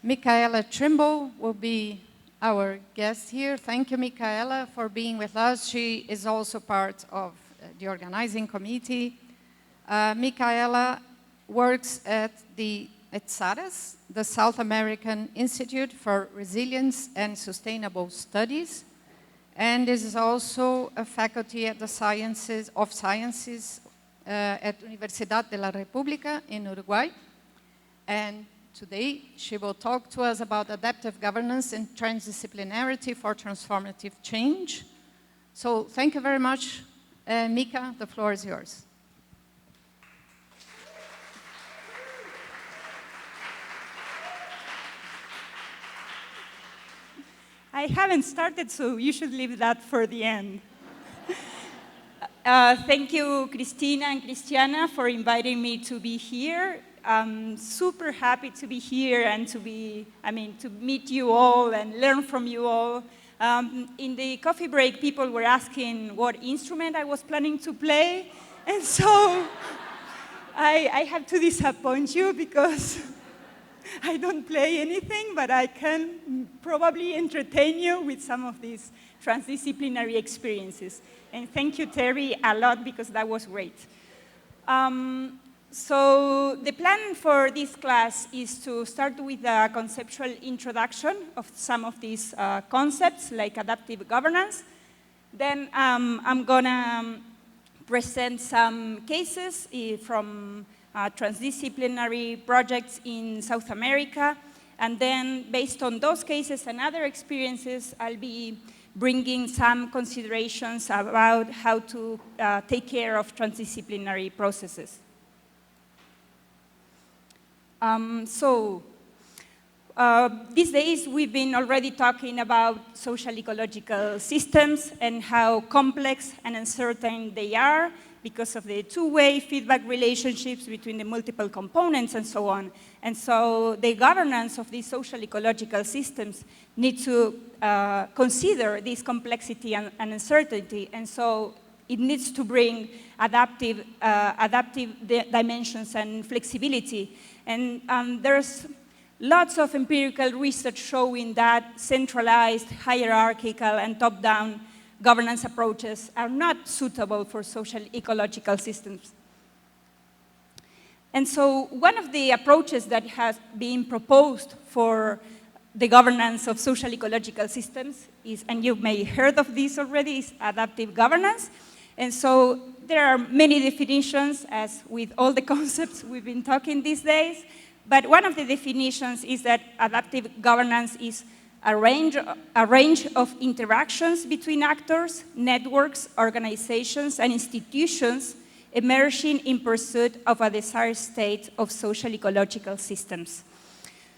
Micaela Trimble will be our guest here. Thank you, Micaela, for being with us. She is also part of the organizing committee. Micaela works at SARAS, the South American Institute for Resilience and Sustainable Studies, and is also a faculty at the Sciences at Universidad de la República in Uruguay. And today she will talk to us about adaptive governance and transdisciplinarity for transformative change. So thank you very much, Mika, the floor is yours. I haven't started, so you should leave that for the end. Thank you, Cristina and Cristiana, for inviting me to be here. I'm super happy to be here and to meet you all and learn from you all. In the coffee break, people were asking what instrument I was planning to play, and so I have to disappoint you because I don't play anything, but I can probably entertain you with some of these transdisciplinary experiences. And thank you, Terry, a lot, because that was great. So the plan for this class is to start with a conceptual introduction of some of these concepts, like adaptive governance. Then I'm gonna present some cases from transdisciplinary projects in South America, and then based on those cases and other experiences, I'll be bringing some considerations about how to take care of transdisciplinary processes. These days we've been already talking about social ecological systems and how complex and uncertain they are, because of the two-way feedback relationships between the multiple components and so on. And so the governance of these social ecological systems need to consider this complexity and uncertainty. And so it needs to bring adaptive dimensions and flexibility. And there's lots of empirical research showing that centralized, hierarchical, and top-down governance approaches are not suitable for social ecological systems. And so one of the approaches that has been proposed for the governance of social ecological systems is, and you may have heard of this already, is adaptive governance. And so there are many definitions, as with all the concepts we've been talking these days, but one of the definitions is that adaptive governance is a range of interactions between actors, networks, organizations, and institutions emerging in pursuit of a desired state of social ecological systems.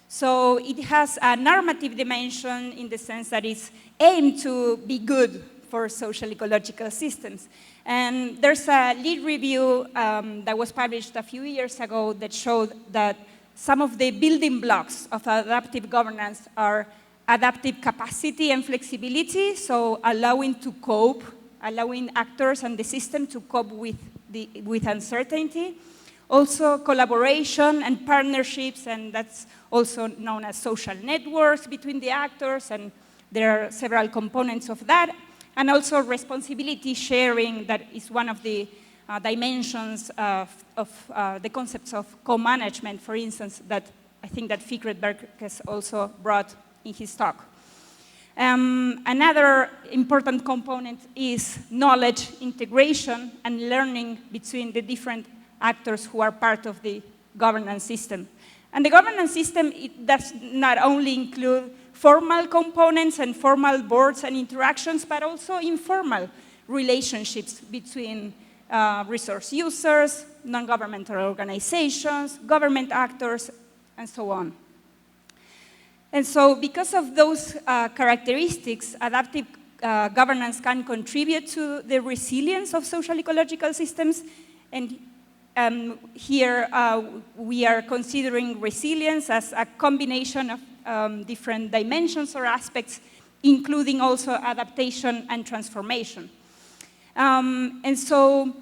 So it has a normative dimension in the sense that it's aimed to be good for social ecological systems. And there's a lead review that was published a few years ago that showed that some of the building blocks of adaptive governance are adaptive capacity and flexibility, so allowing to cope, allowing actors and the system to cope with uncertainty. Also collaboration and partnerships, and that's also known as social networks between the actors, and there are several components of that. And also responsibility sharing, that is one of the dimensions of the concepts of co-management, for instance, that I think that Fikret Berkes also brought in his talk. Another important component is knowledge integration and learning between the different actors who are part of the governance system. And the governance system, it does not only include formal components and formal boards and interactions, but also informal relationships between resource users, non-governmental organizations, government actors, and so on. And so because of those characteristics, adaptive governance can contribute to the resilience of social ecological systems. And here we are considering resilience as a combination of different dimensions or aspects, including also adaptation and transformation. And so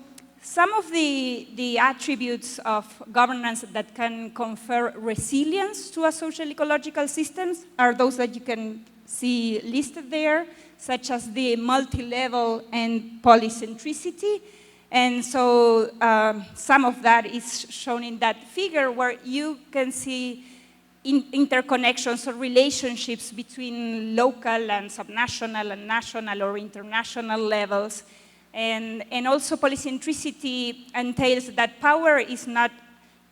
some of the attributes of governance that can confer resilience to a social ecological systems are those that you can see listed there, such as the multi-level and polycentricity. And so some of that is shown in that figure where you can see interconnections or relationships between local and subnational and national or international levels. And also polycentricity entails that power is not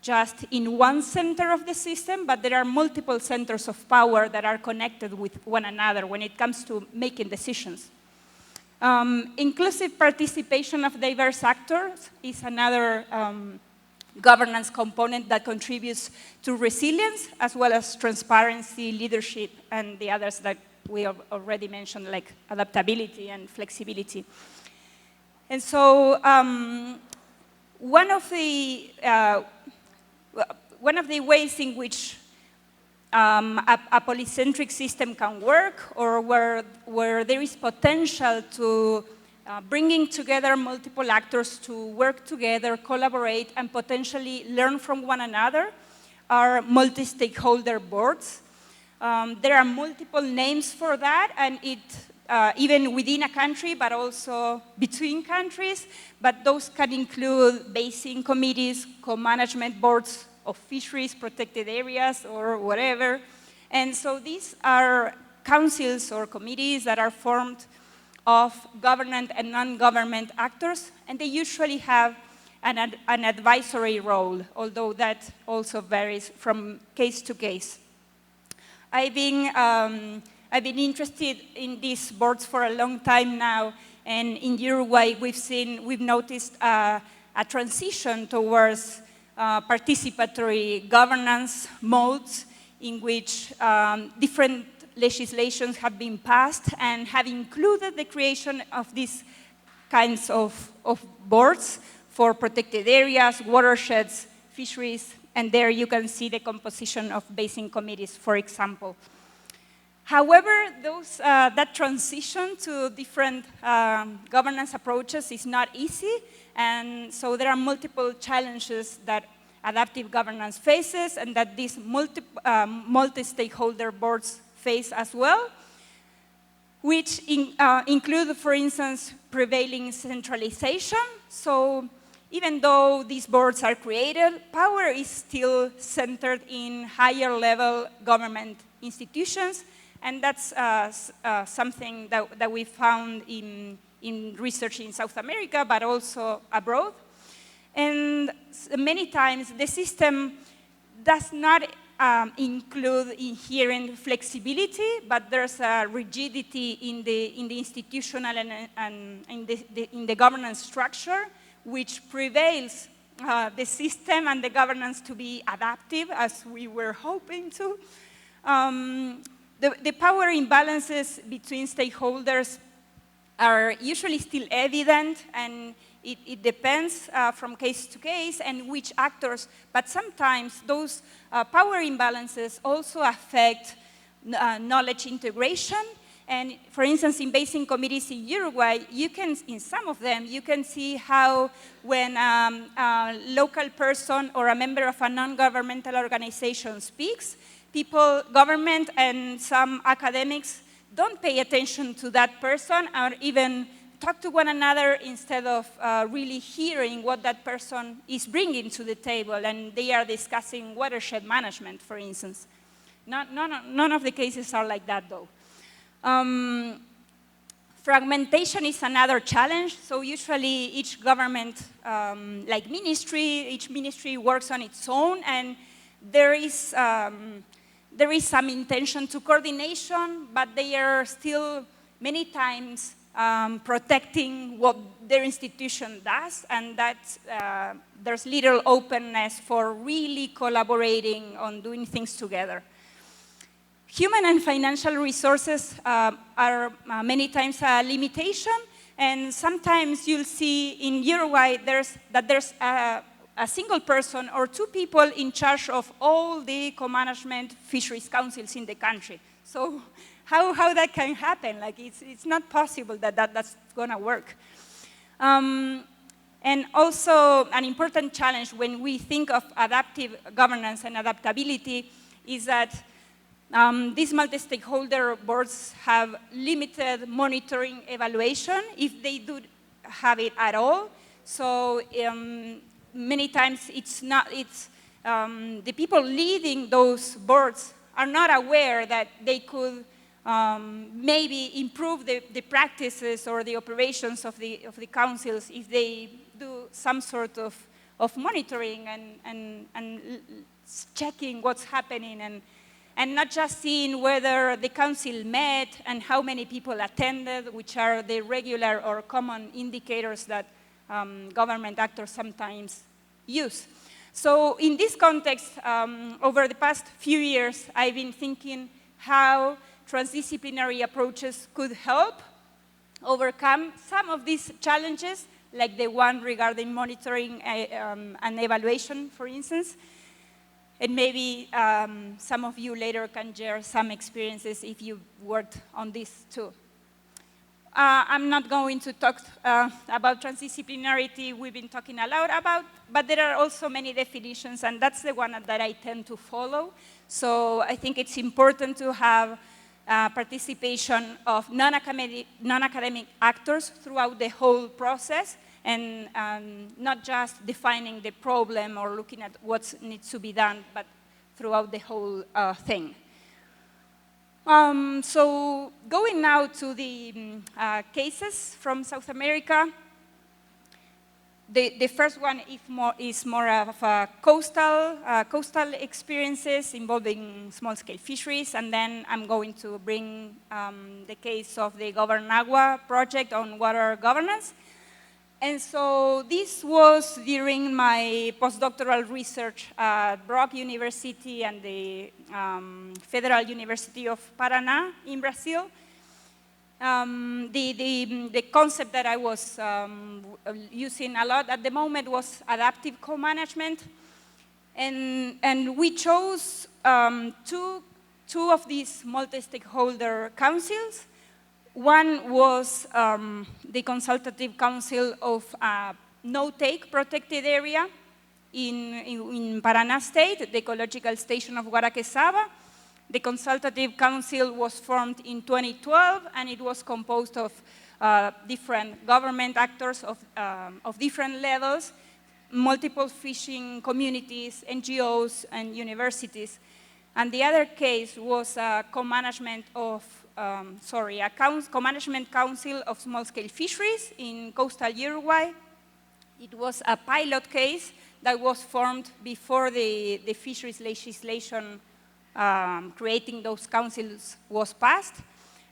just in one center of the system, but there are multiple centers of power that are connected with one another when it comes to making decisions. Inclusive participation of diverse actors is another governance component that contributes to resilience, as well as transparency, leadership, and the others that we have already mentioned, like adaptability and flexibility. And so one of the ways in which a polycentric system can work, or where there is potential to bringing together multiple actors to work together, collaborate, and potentially learn from one another, are multi-stakeholder boards. There are multiple names for that, and even within a country, but also between countries. But those can include basin committees, co-management boards of fisheries, protected areas, or whatever. And so these are councils or committees that are formed of government and non-government actors, and they usually have an advisory role, although that also varies from case to case. I've been interested in these boards for a long time now, and in Uruguay we've noticed a transition towards participatory governance modes in which different legislations have been passed and have included the creation of these kinds of boards for protected areas, watersheds, fisheries, and there you can see the composition of basin committees, for example. However, that transition to different governance approaches is not easy, and so there are multiple challenges that adaptive governance faces and that these multi-stakeholder boards face as well, which include, for instance, prevailing centralization. So even though these boards are created, power is still centered in higher level government institutions, and that's something that we found in research in South America, but also abroad. And many times the system does not include inherent flexibility, but there's a rigidity in the institutional and in the governance structure, which prevails the system and the governance to be adaptive, as we were hoping to. The power imbalances between stakeholders are usually still evident, and it depends from case to case and which actors, but sometimes those power imbalances also affect knowledge integration. And for instance, in basin committees in Uruguay, in some of them, you can see how when a local person or a member of a non-governmental organization speaks, government and some academics don't pay attention to that person or even talk to one another instead of really hearing what that person is bringing to the table, and they are discussing watershed management, for instance. None of the cases are like that, though. Fragmentation is another challenge. So usually each government, like each ministry works on its own, and there is some intention to coordination, but they are still many times protecting what their institution does, and that there's little openness for really collaborating on doing things together. Human and financial resources are many times a limitation, and sometimes you'll see in Uruguay there's a single person or two people in charge of all the co-management fisheries councils in the country. So how that can happen? Like it's not possible that that's going to work. And And also an important challenge when we think of adaptive governance and adaptability is that these multi-stakeholder boards have limited monitoring evaluation, if they do have it at all. So many times the people leading those boards are not aware that they could maybe improve the practices or the operations of the councils if they do some sort of monitoring and checking what's happening and not just seeing whether the council met and how many people attended, which are the regular or common indicators that government actors sometimes use. So in this context, over the past few years, I've been thinking how transdisciplinary approaches could help overcome some of these challenges, like the one regarding monitoring and evaluation, for instance. And maybe some of you later can share some experiences if you worked on this too. I'm not going to talk about transdisciplinarity. We've been talking a lot about, but there are also many definitions, and that's the one that I tend to follow. So I think it's important to have participation of non-academic actors throughout the whole process, and not just defining the problem or looking at what needs to be done, but throughout the whole thing. So going now to the cases from South America, the first one is more of coastal experiences involving small-scale fisheries, and then I'm going to bring the case of the Governagua project on water governance. And so this was during my postdoctoral research at Brock University and the Federal University of Paraná in Brazil. The concept that I was using a lot at the moment was adaptive co-management. And we chose two of these multi-stakeholder councils. One was the Consultative Council of No-Take Protected Area in Paraná State, the ecological station of Guaraqueçaba. The Consultative Council was formed in 2012, and it was composed of different government actors of different levels, multiple fishing communities, NGOs, and universities. And the other case was a co-management co-management council of small-scale fisheries in coastal Uruguay. It was a pilot case that was formed before the fisheries legislation creating those councils was passed.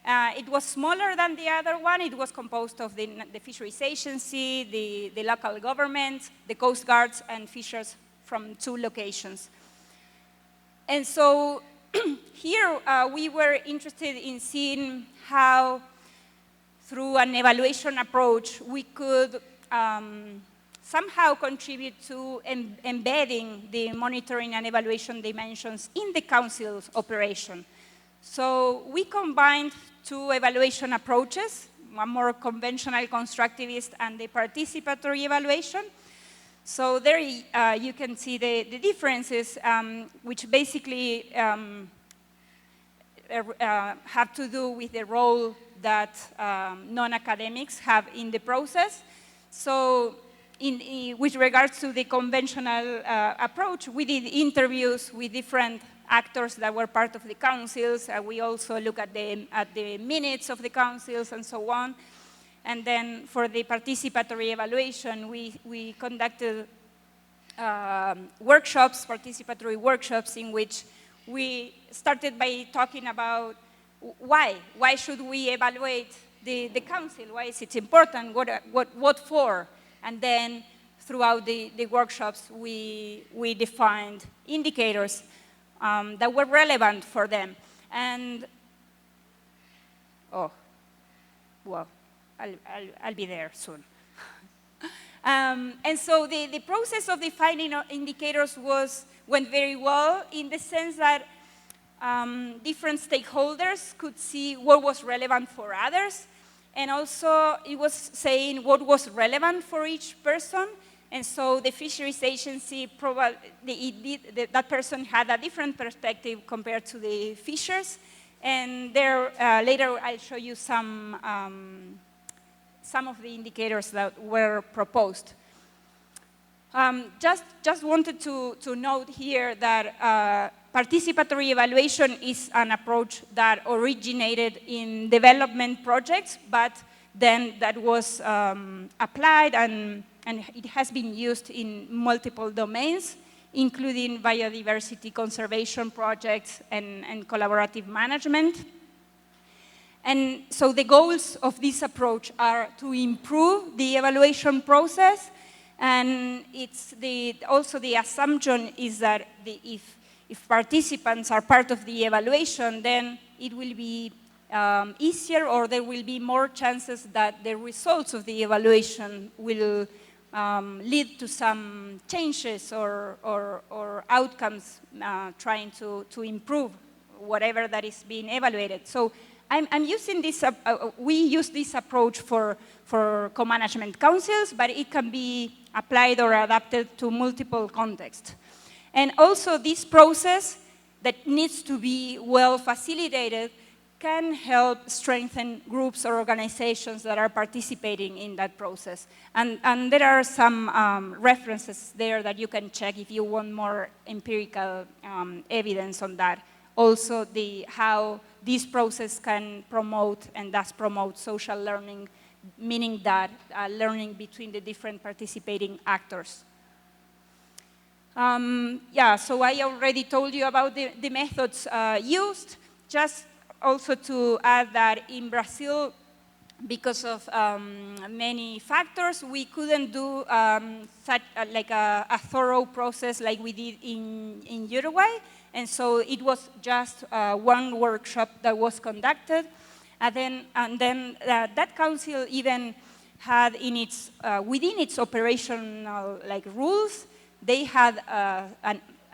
It was smaller than the other one. It was composed of the fisheries agency, the local government, the coast guards, and fishers from 2 locations. And so here we were interested in seeing how, through an evaluation approach, we could somehow contribute to embedding the monitoring and evaluation dimensions in the council's operation. So we combined 2 evaluation approaches, one more conventional constructivist and the participatory evaluation. So there you can see the differences, which basically have to do with the role that non-academics have in the process. So with regards to the conventional approach, we did interviews with different actors that were part of the councils. We also look at the minutes of the councils and so on. And then for the participatory evaluation, we conducted participatory workshops in which we started by talking about why should we evaluate the council? Why is it important? What for? And then throughout the workshops, we defined indicators that were relevant for them. And, I'll be there soon. And so the process of defining indicators went very well in the sense that different stakeholders could see what was relevant for others. And also, it was saying what was relevant for each person. And so the fisheries agency, that person had a different perspective compared to the fishers. And there, later I'll show you some of the indicators that were proposed. Just wanted to note here that participatory evaluation is an approach that originated in development projects, but then that was applied and it has been used in multiple domains, including biodiversity conservation projects and collaborative management. And so the goals of this approach are to improve the evaluation process, and also the assumption is that if participants are part of the evaluation, then it will be easier, or there will be more chances that the results of the evaluation will lead to some changes or outcomes trying to improve whatever that is being evaluated. So I'm using this, we use this approach for co-management councils, but it can be applied or adapted to multiple contexts. And also this process that needs to be well facilitated can help strengthen groups or organizations that are participating in that process. And there are some references there that you can check if you want more empirical evidence on that. Also, how this process can promote and does promote social learning, meaning that learning between the different participating actors. Yeah, so I already told you about the methods used. Just also to add that in Brazil, because of many factors, we couldn't do such like a thorough process like we did in Uruguay. And so it was just one workshop that was conducted. And then that council even had in its, within its operational like rules, they had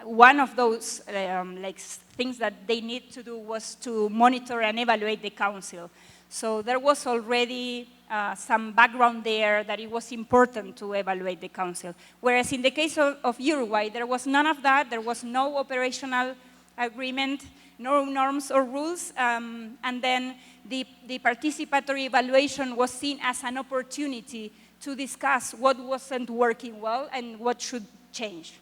one of those like things that they need to do was to monitor and evaluate the council. So there was already some background there that it was important to evaluate the council. Whereas in the case of Uruguay, there was none of that. There was no operational agreement, no norms or rules. And then the participatory evaluation was seen as an opportunity to discuss what wasn't working well and what should change.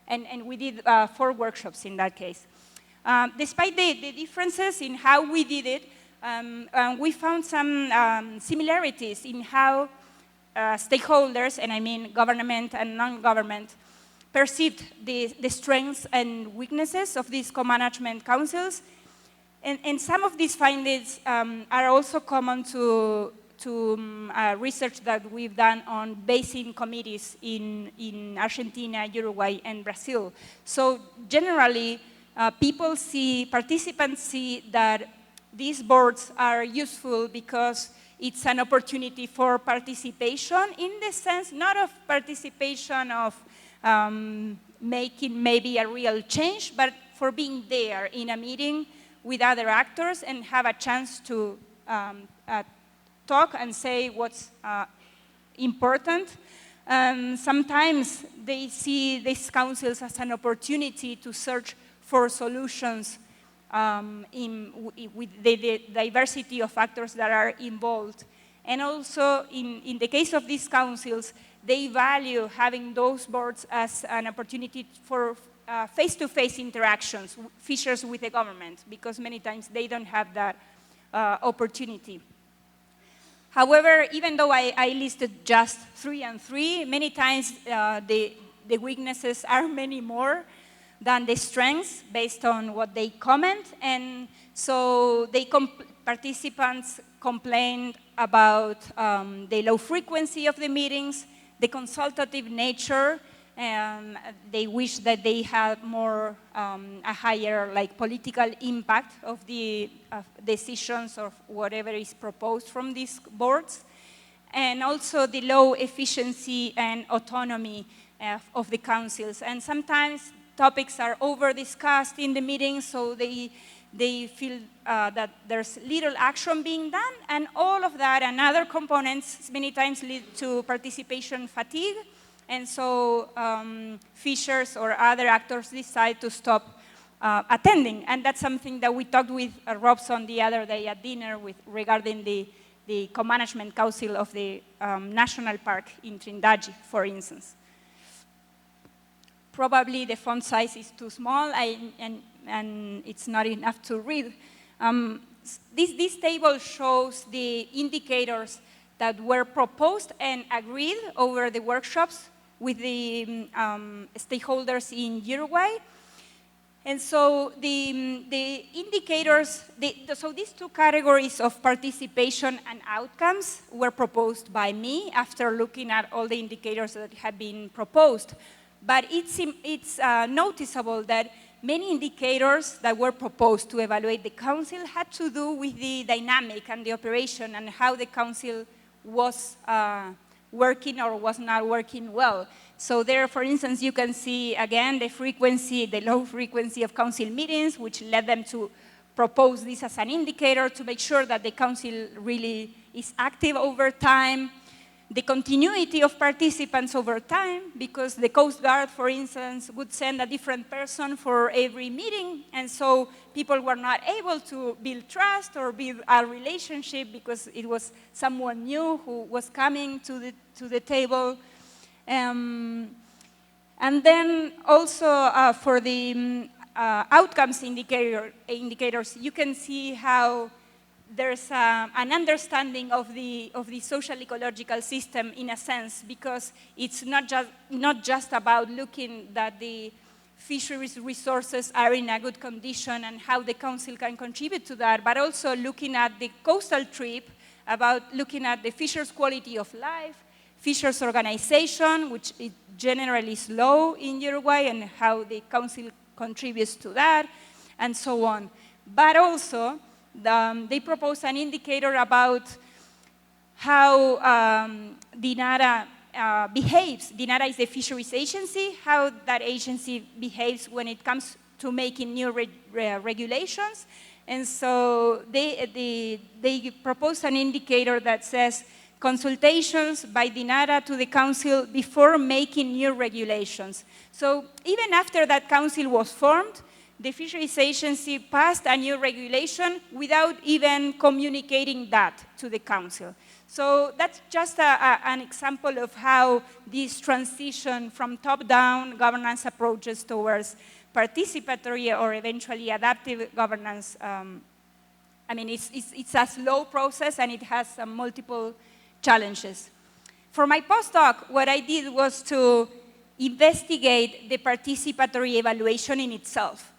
And we did 4 workshops in that case. Despite the differences in how we did it, we found some similarities in how stakeholders, and I mean government and non-government, perceived the strengths and weaknesses of these co-management councils. And some of these findings are also common to research that we've done on basin committees in Argentina, Uruguay, and Brazil. So generally, participants see that these boards are useful because it's an opportunity for participation in the sense, not of participation of making maybe a real change, but for being there in a meeting with other actors and have a chance to talk and say what's important. Sometimes they see these councils as an opportunity to search for solutions with the diversity of factors that are involved. And also, in the case of these councils, they value having those boards as an opportunity for face-to-face interactions, fishers with the government, because many times they don't have that opportunity. However, even though I listed just 3 and 3, many times the weaknesses are many more than the strengths based on what they comment. And so participants complained about the low frequency of the meetings, the consultative nature, and they wish that they had more, a higher like political impact of the decisions of whatever is proposed from these boards, and also the low efficiency and autonomy of the councils. And sometimes topics are over-discussed in the meetings, so they they feel that there's little action being done, and all of that and other components many times lead to participation fatigue, and so fishers or other actors decide to stop attending. And that's something that we talked with Robson the other day at dinner regarding the co-management council of the national park in Trindade, for instance. Probably the font size is too small and it's not enough to read. This table shows the indicators that were proposed and agreed over the workshops with the stakeholders in Uruguay. And so the indicators, so these two categories of participation and outcomes were proposed by me after looking at all the indicators that had been proposed. But it's noticeable that many indicators that were proposed to evaluate the council had to do with the dynamic and the operation and how the council was working or was not working well. So there, for instance, you can see, again, the frequency, the low frequency of council meetings, which led them to propose this as an indicator to make sure that the council really is active over time. The continuity of participants over time, because the Coast Guard, for instance, would send a different person for every meeting, and so people were not able to build trust or build a relationship because it was someone new who was coming to the table. And then also for the outcomes indicators, you can see how there's an understanding of the social ecological system in a sense, because it's not just about looking that the fisheries resources are in a good condition and how the council can contribute to that, but also looking at the coastal trip, about looking at the fishers' quality of life, fishers' organization, which is generally low in Uruguay, and how the council contributes to that, and so on. But also, they propose an indicator about how DINARA behaves. DINARA is the fisheries agency, how that agency behaves when it comes to making new regulations. And so they propose an indicator that says consultations by DINARA to the council before making new regulations. So even after that council was formed, the fisheries agency passed a new regulation without even communicating that to the council. So that's just an example of how this transition from top-down governance approaches towards participatory or eventually adaptive governance, I mean, it's a slow process and it has multiple challenges. For my postdoc, what I did was to investigate the participatory evaluation in itself.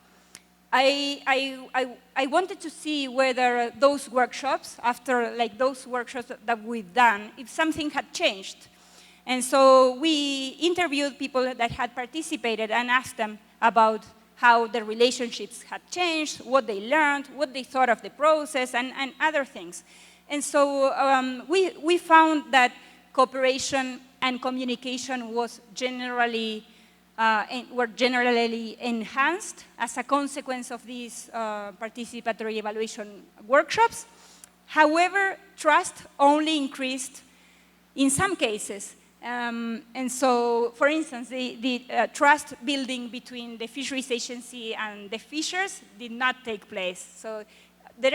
I wanted to see whether those workshops, after like those workshops that we've done, if something had changed. And so we interviewed people that had participated and asked them about how their relationships had changed, what they learned, what they thought of the process, and other things. And so we found that cooperation and communication was were generally enhanced as a consequence of these participatory evaluation workshops. However, trust only increased in some cases. And so, for instance, the trust building between the fisheries agency and the fishers did not take place. So there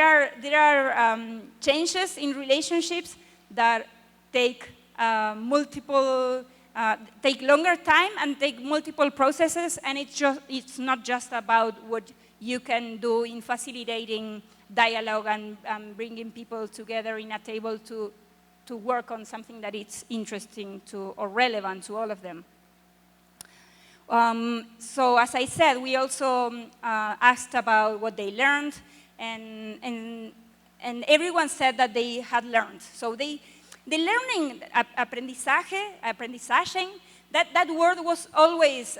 are changes in relationships that take take longer time and take multiple processes, and it's not just about what you can do in facilitating dialogue and bringing people together in a table to work on something that is interesting to or relevant to all of them. So as I said, we also asked about what they learned, and everyone said that they had learned. So the learning, aprendizaje, that word was always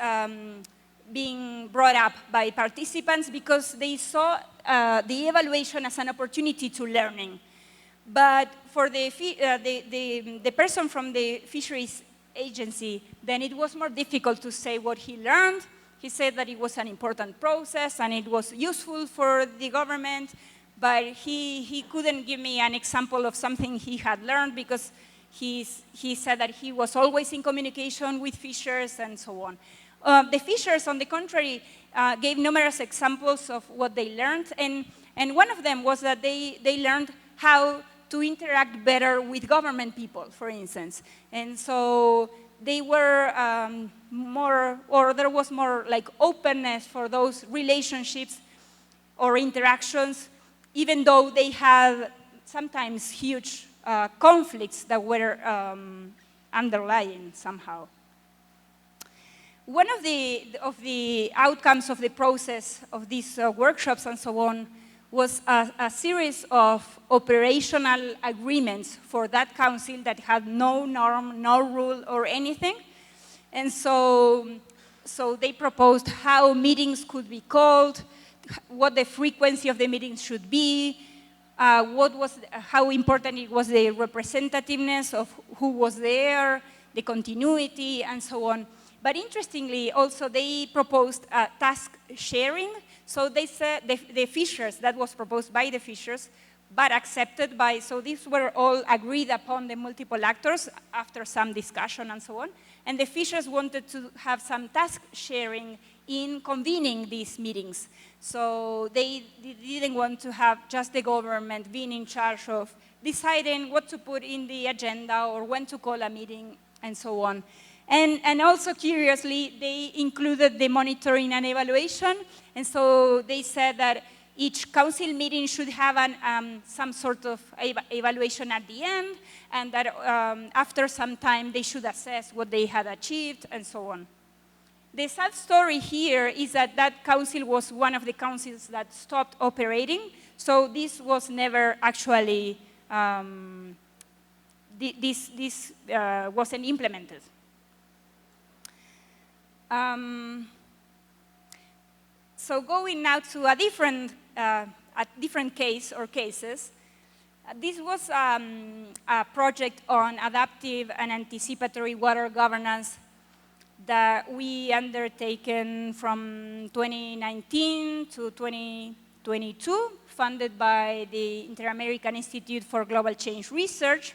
being brought up by participants because they saw the evaluation as an opportunity to learning. But for the person from the fisheries agency, then it was more difficult to say what he learned. He said that it was an important process and it was useful for the government, but he couldn't give me an example of something he had learned because he said that he was always in communication with fishers and so on. The fishers, on the contrary, gave numerous examples of what they learned, and one of them was that they learned how to interact better with government people, for instance. And so they were there was more like openness for those relationships or interactions, even though they had sometimes huge conflicts that were underlying somehow. One of the outcomes of the process of these workshops and so on was a series of operational agreements for that council that had no norm, no rule, or anything. And so they proposed how meetings could be called, what the frequency of the meetings should be, how important it was the representativeness of who was there, the continuity, and so on. But interestingly, also, they proposed task sharing. So they said the fishers, that was proposed by the fishers, but accepted by, so these were all agreed upon the multiple actors after some discussion and so on. And the fishers wanted to have some task sharing in convening these meetings. So they didn't want to have just the government being in charge of deciding what to put in the agenda or when to call a meeting and so on. And also, curiously, they included the monitoring and evaluation. And so they said that each council meeting should have some sort of evaluation at the end, and that after some time they should assess what they had achieved, and so on. The sad story here is that that council was one of the councils that stopped operating. So this was never actually, this wasn't implemented. So going now to a different case or cases, this was a project on adaptive and anticipatory water governance that we undertaken from 2019 to 2022, funded by the Inter-American Institute for Global Change Research.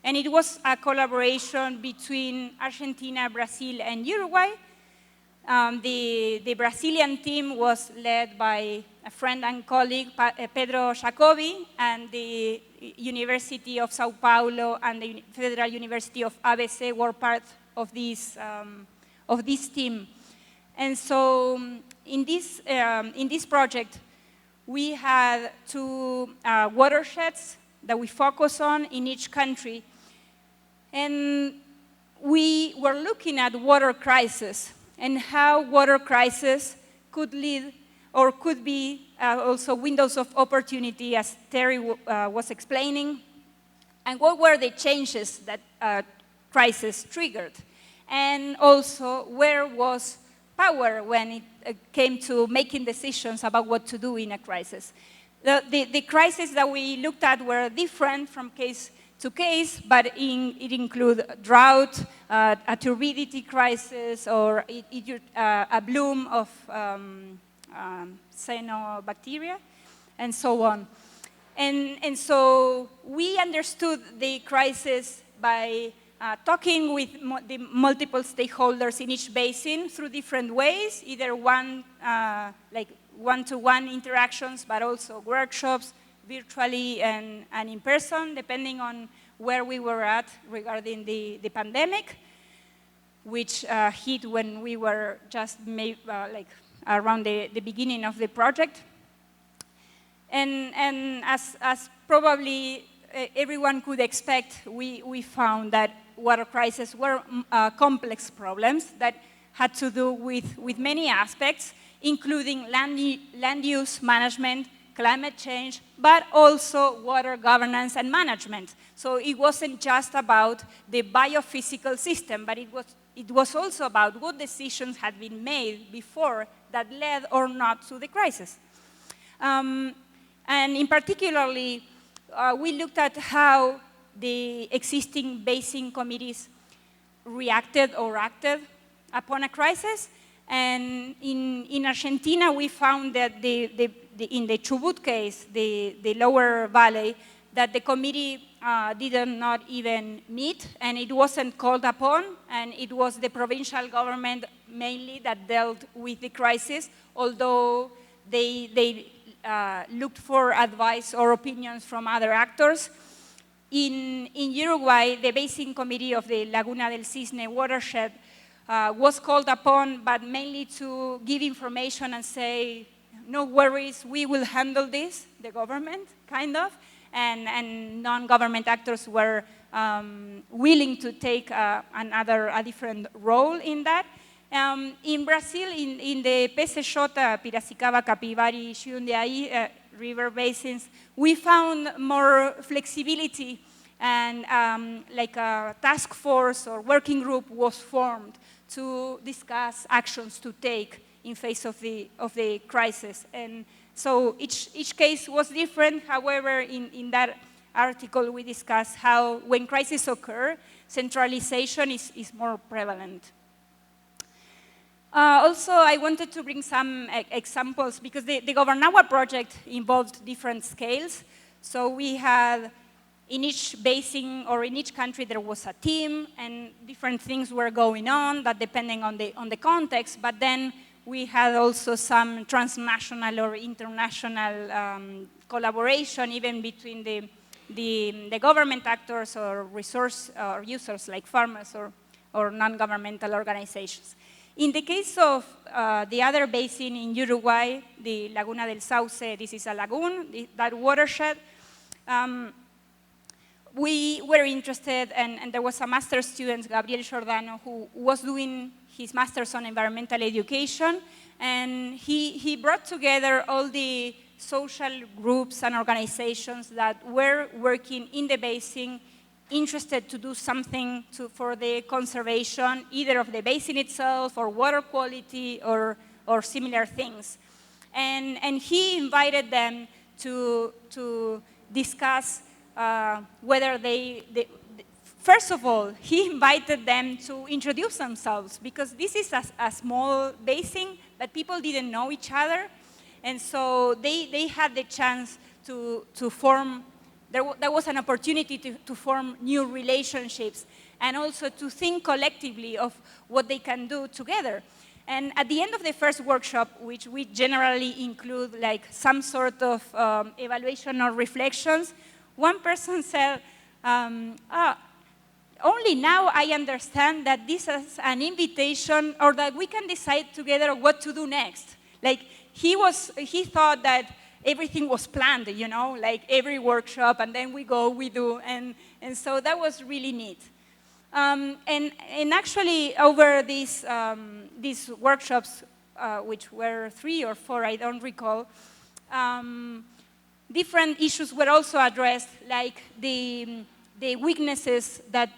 And it was a collaboration between Argentina, Brazil, and Uruguay. The Brazilian team was led by a friend and colleague, Pedro Jacobi, and the University of Sao Paulo and the Federal University of ABC were part of this team. And so in this project, we had two watersheds that we focus on in each country. And we were looking at water crisis and how water crisis could lead or could be also windows of opportunity, as Terry was explaining, and what were the changes that crisis triggered, and also where was power when it came to making decisions about what to do in a crisis. The crises that we looked at were different from case to case, but it includes drought, a turbidity crisis, or a bloom of cyanobacteria, and so on. And so we understood the crisis by talking with the multiple stakeholders in each basin through different ways, either like one-to-one interactions, but also workshops, virtually and in person, depending on where we were at regarding the pandemic, which hit when we were just like around the beginning of the project. And as probably everyone could expect, we found that water crises were complex problems that had to do with many aspects, including land use management, climate change, but also water governance and management. So it wasn't just about the biophysical system, but it was also about what decisions had been made before that led or not to the crisis. And in particularly, we looked at how the existing basin committees reacted or acted upon a crisis, And in Argentina, we found that in the Chubut case, the lower valley, that the committee did not even meet, and it wasn't called upon, and it was the provincial government mainly that dealt with the crisis, although they looked for advice or opinions from other actors. In Uruguay, the Basin Committee of the Laguna del Cisne watershed was called upon, but mainly to give information and say, no worries, we will handle this, the government, kind of, and non-government actors were willing to take a different role in that. In Brazil, in the PCJ, Piracicaba, Capivari, Jundiaí river basins, we found more flexibility, and like a task force or working group was formed to discuss actions to take in face of the crisis. And so each case was different. However, in that article, we discussed how when crises occur, centralization is more prevalent. Also, I wanted to bring some examples because the Governança project involved different scales. So we had, in each basin or in each country, there was a team, and different things were going on, that depending on the context. But then we had also some transnational or international collaboration, even between the government actors or resource or users like farmers or non-governmental organizations. In the case of the other basin in Uruguay, the Laguna del Sauce, this is a lagoon, that watershed, we were interested, and there was a master's student, Gabriel Giordano, who was doing his master's on environmental education, and he brought together all the social groups and organizations that were working in the basin, interested to do something for the conservation, either of the basin itself or water quality or similar things. And he invited them to discuss whether first of all, he invited them to introduce themselves, because this is a small basin, but people didn't know each other. And so they had the chance to form, there was an opportunity to form new relationships, and also to think collectively of what they can do together. And at the end of the first workshop, which we generally include like some sort of evaluation or reflections, one person said, only now I understand that this is an invitation, or that we can decide together what to do next. Like he thought that everything was planned, you know, like every workshop, and then we do, and so that was really neat. And actually, over these workshops, which were 3 or 4, I don't recall, different issues were also addressed, like the weaknesses that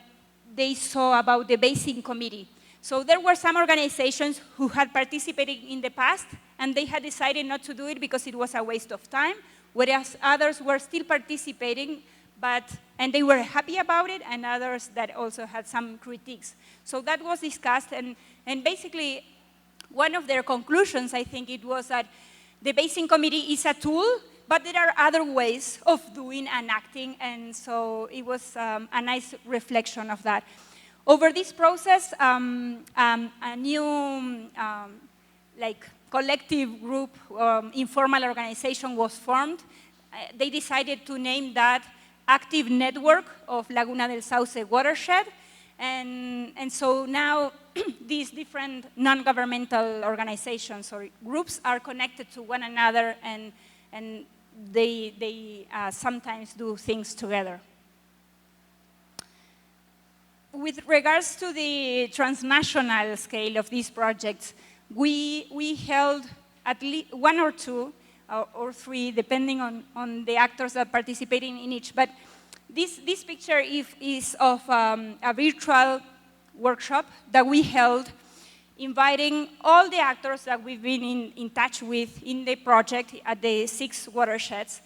they saw about the Basin Committee. So there were some organizations who had participated in the past, and they had decided not to do it because it was a waste of time, whereas others were still participating, and they were happy about it, and others that also had some critiques. So that was discussed, and basically, one of their conclusions, I think it was that the Basin Committee is a tool, but there are other ways of doing and acting, and so it was a nice reflection of that. Over this process, a new like collective group, informal organization was formed. They decided to name that Active Network of Laguna del Sauce watershed, and so now these different non-governmental organizations or groups are connected to one another, and they sometimes do things together. With regards to the transnational scale of these projects, we held at least 1 or 2 or 3, depending on the actors that participated in each. But this picture is of a virtual workshop that we held, inviting all the actors that we've been in touch with in the project at the 6 watersheds.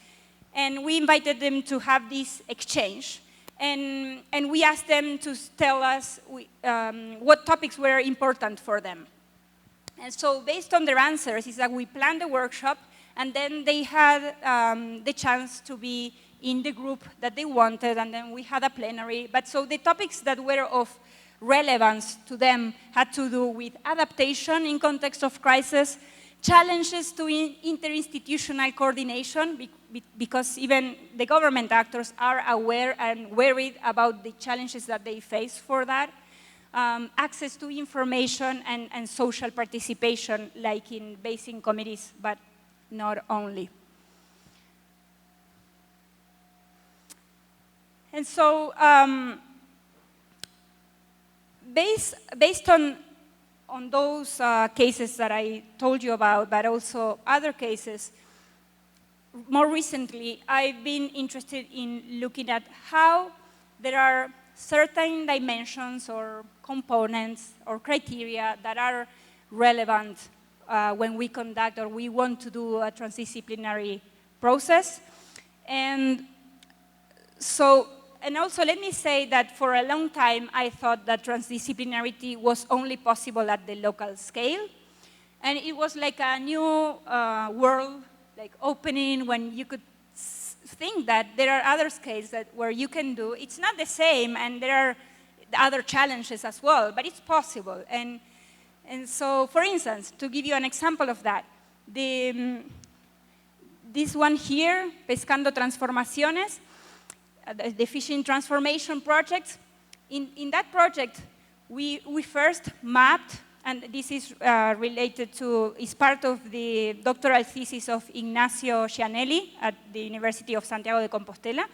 And we invited them to have this exchange. And we asked them to tell us what topics were important for them. And so based on their answers is that we planned the workshop, and then they had the chance to be in the group that they wanted, and then we had a plenary. But so the topics that were of relevance to them had to do with adaptation in context of crisis, challenges to interinstitutional coordination, because even the government actors are aware and worried about the challenges that they face for that, access to information and social participation, like in basing committees, but not only. And so, based on those cases that I told you about, but also other cases, more recently, I've been interested in looking at how there are certain dimensions or components or criteria that are relevant when we conduct or we want to do a transdisciplinary process. And so, and also let me say that for a long time, I thought that transdisciplinarity was only possible at the local scale. And it was like a new world, like opening, when you could think that there are other scales where you can do. It's not the same, and there are other challenges as well, but it's possible. And so, for instance, to give you an example of that, this one here, Pescando Transformaciones, the fishing transformation project. In that project, we first mapped, and this is related to, is part of the doctoral thesis of Ignacio Cianelli at the University of Santiago de Compostela.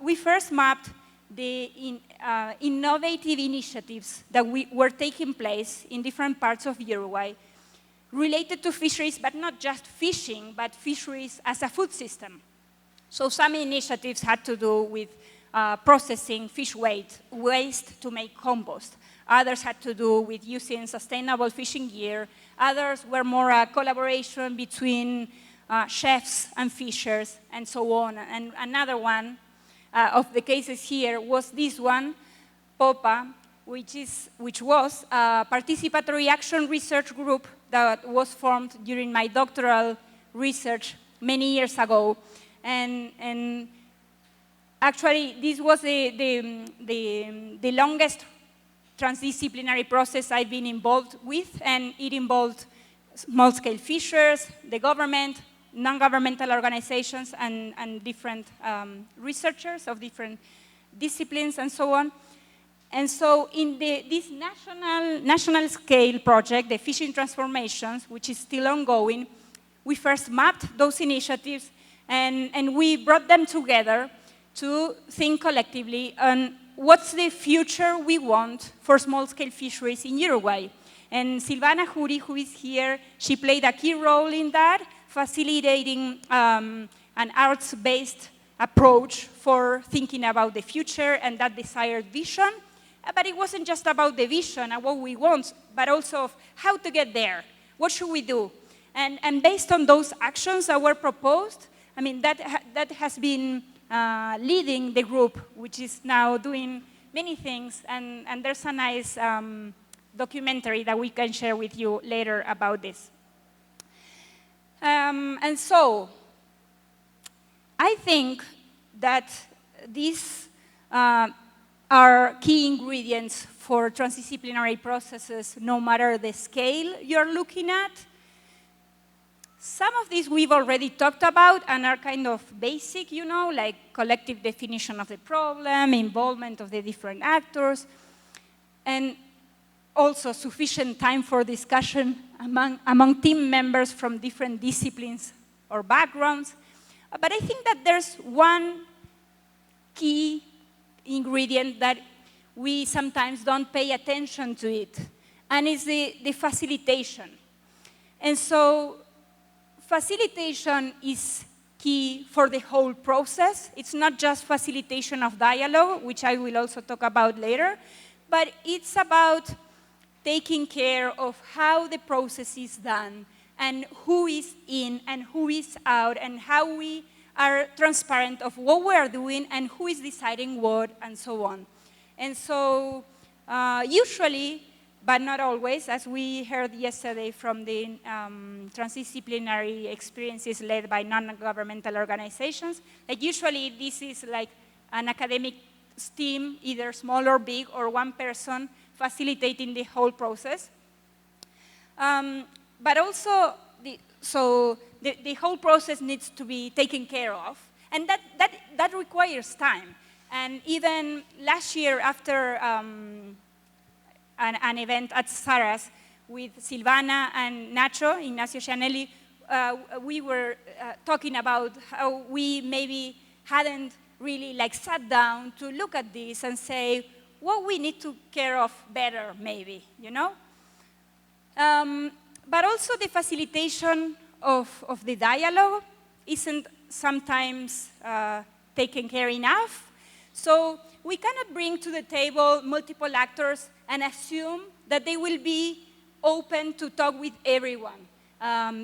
We first mapped the innovative initiatives that were taking place in different parts of Uruguay related to fisheries, but not just fishing, but fisheries as a food system. So some initiatives had to do with processing fish waste to make compost. Others had to do with using sustainable fishing gear. Others were more a collaboration between chefs and fishers, and so on. And another one of the cases here was this one, POPA, which was a participatory action research group that was formed during my doctoral research many years ago. And actually, this was the longest transdisciplinary process I've been involved with, and it involved small-scale fishers, the government, non-governmental organizations, and different researchers of different disciplines and so on. And so in this national scale project, the fishing transformations, which is still ongoing, we first mapped those initiatives, and we brought them together to think collectively on what's the future we want for small-scale fisheries in Uruguay. And Silvana Juri, who is here, she played a key role in that, facilitating an arts-based approach for thinking about the future and that desired vision. But it wasn't just about the vision and what we want, but also of how to get there. What should we do? And based on those actions that were proposed, I mean, that has been leading the group, which is now doing many things. And there's a nice documentary that we can share with you later about this. And so, I think that these are key ingredients for transdisciplinary processes, no matter the scale you're looking at. Some of these we've already talked about and are kind of basic, you know, like collective definition of the problem, involvement of the different actors, and also sufficient time for discussion among team members from different disciplines or backgrounds. But I think that there's one key ingredient that we sometimes don't pay attention to it, and it's the facilitation. And so facilitation is key for the whole process. It's not just facilitation of dialogue, which I will also talk about later, but it's about taking care of how the process is done and who is in and who is out and how we are transparent of what we are doing and who is deciding what and so on. And so usually but not always, as we heard yesterday from the transdisciplinary experiences led by non-governmental organizations. Like usually this is like an academic team, either small or big, or one person facilitating the whole process. But also, the whole process needs to be taken care of, and that requires time. And even last year, after an event at SARAS with Silvana and Ignacio Gianelli, we were talking about how we maybe hadn't really like sat down to look at this and say what we need to care of better, maybe, you know? But also the facilitation of the dialogue isn't sometimes taken care enough. So we cannot bring to the table multiple actors and assume that they will be open to talk with everyone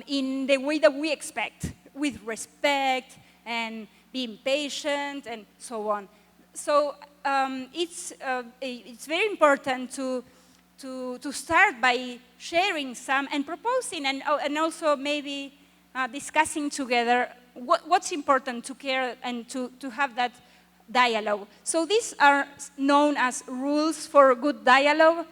in the way that we expect, with respect and being patient and so on. So it's very important to start by sharing some and proposing and also maybe discussing together what's important to care and to have that dialogue. So these are known as rules for good dialogue.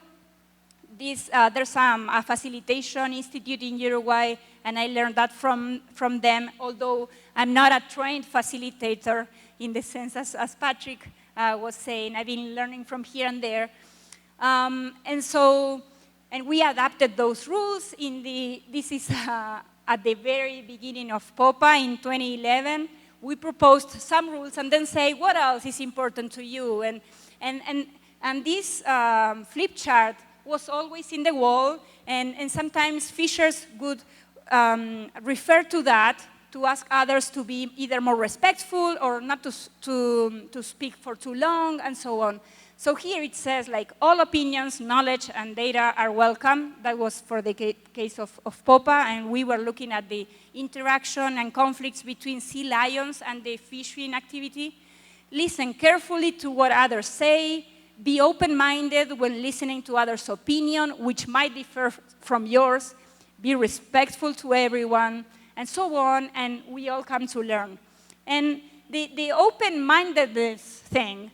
There's a facilitation institute in Uruguay, and I learned that from them, although I'm not a trained facilitator in the sense as Patrick was saying. I've been learning from here and there. And we adapted those rules this is at the very beginning of POPA in 2011. We proposed some rules and then say, what else is important to you? And this flip chart was always in the wall, and sometimes fishers would refer to that to ask others to be either more respectful or not to speak for too long, and so on. So here it says, like, all opinions, knowledge, and data are welcome. That was for the case of POPA, and we were looking at the interaction and conflicts between sea lions and the fishing activity. Listen carefully to what others say. Be open-minded when listening to others' opinion, which might differ from yours. Be respectful to everyone, and so on, and we all come to learn. And the open-mindedness thing,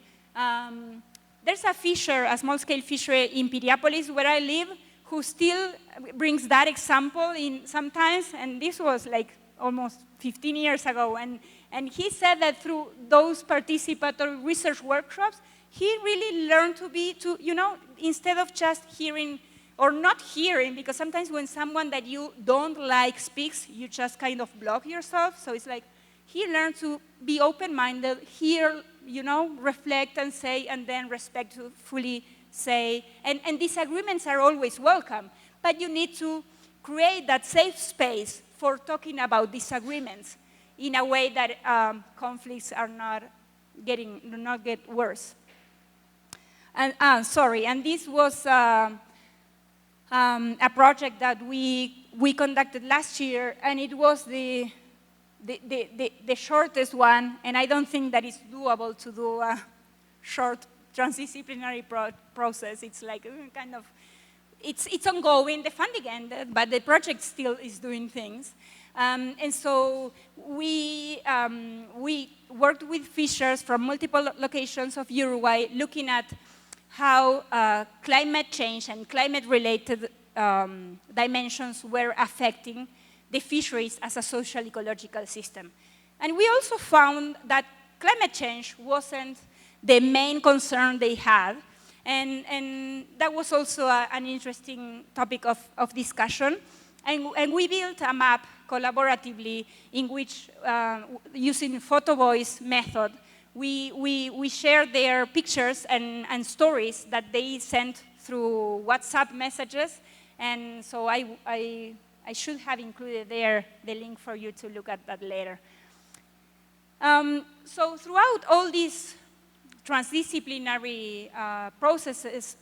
there's a fisher, a small-scale fishery in Piriápolis, where I live, who still brings that example in sometimes, and this was like almost 15 years ago, and he said that through those participatory research workshops, he really learned you know, instead of just hearing, or not hearing, because sometimes when someone that you don't like speaks, you just kind of block yourself, so it's like, he learned to be open-minded, hear, you know, reflect and say, and then respectfully say. And disagreements are always welcome, but you need to create that safe space for talking about disagreements in a way that conflicts are do not get worse. And sorry, and this was a project that we conducted last year, and it was the shortest one, and I don't think that it's doable to do a short transdisciplinary process. It's like kind of, it's ongoing, the funding ended, but the project still is doing things. And so we worked with fishers from multiple locations of Uruguay, looking at how climate change and climate-related dimensions were affecting the fisheries as a social ecological system. And we also found that climate change wasn't the main concern they had, and that was also an interesting topic of discussion. And we built a map collaboratively in which, using photo voice method, we shared their pictures and stories that they sent through WhatsApp messages, and so I should have included there the link for you to look at that later. So throughout all these transdisciplinary processes,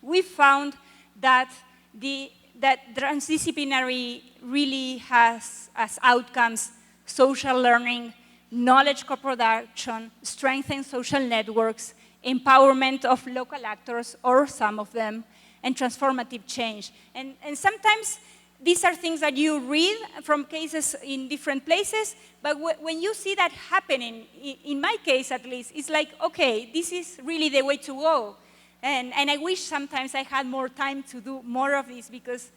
we found that transdisciplinary really has as outcomes social learning, knowledge co-production, strengthen social networks, empowerment of local actors, or some of them, and transformative change. And sometimes these are things that you read from cases in different places, but when you see that happening, in my case at least, it's like, okay, this is really the way to go. And I wish sometimes I had more time to do more of this, because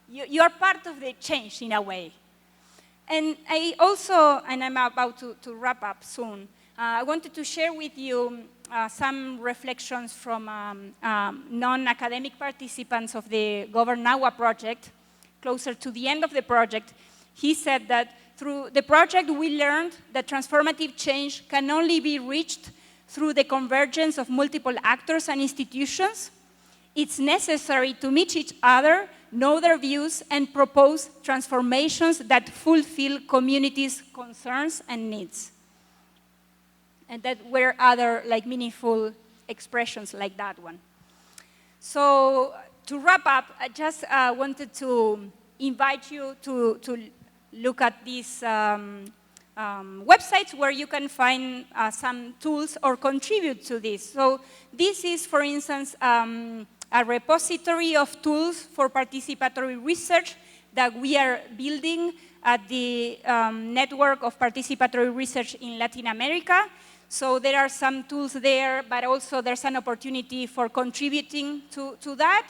you are part of the change in a way. And I also, and I'm about to wrap up soon, I wanted to share with you some reflections from non-academic participants of the Governança project. Closer to the end of the project, he said that through the project we learned that transformative change can only be reached through the convergence of multiple actors and institutions. It's necessary to meet each other, know their views, and propose transformations that fulfill communities' concerns and needs. And that were other meaningful expressions like that one. So to wrap up, I just wanted to invite you to look at these websites where you can find some tools or contribute to this. So this is, for instance, a repository of tools for participatory research that we are building at the Network of Participatory Research in Latin America. So there are some tools there, but also there's an opportunity for contributing to that.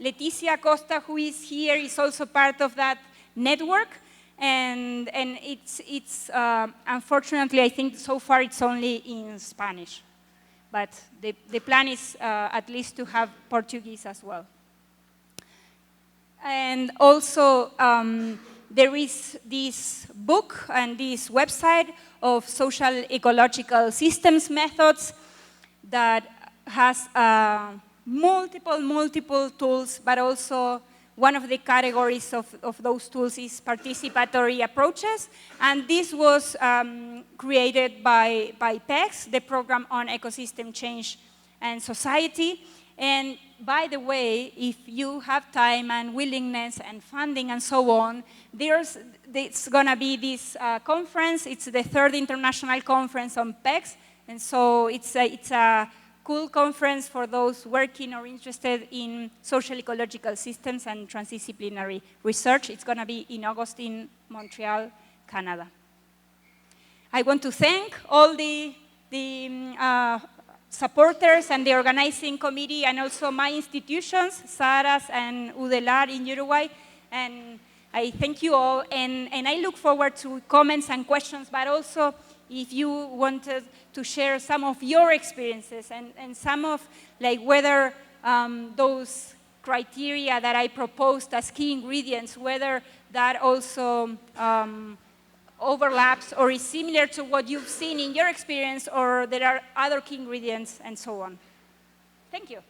Leticia Costa, who is here, is also part of that network. And it's unfortunately, I think so far it's only in Spanish. But the plan is at least to have Portuguese as well. And also, there is this book and this website of social ecological systems methods that has multiple tools, but also one of the categories of those tools is participatory approaches. And this was created by PEX, the Program on Ecosystem Change and Society. And by the way, if you have time and willingness and funding and so on, it's going to be this conference. It's the 3rd International Conference on PEX. And so it's a cool conference for those working or interested in social ecological systems and transdisciplinary research. It's going to be in August in Montreal, Canada. I want to thank all the supporters and the organizing committee, and also my institutions, SARAS and UDELAR in Uruguay. And I thank you all, and I look forward to comments and questions, but also if you wanted to share some of your experiences and some of whether those criteria that I proposed as key ingredients, whether that also overlaps or is similar to what you've seen in your experience, or there are other key ingredients and so on. Thank you.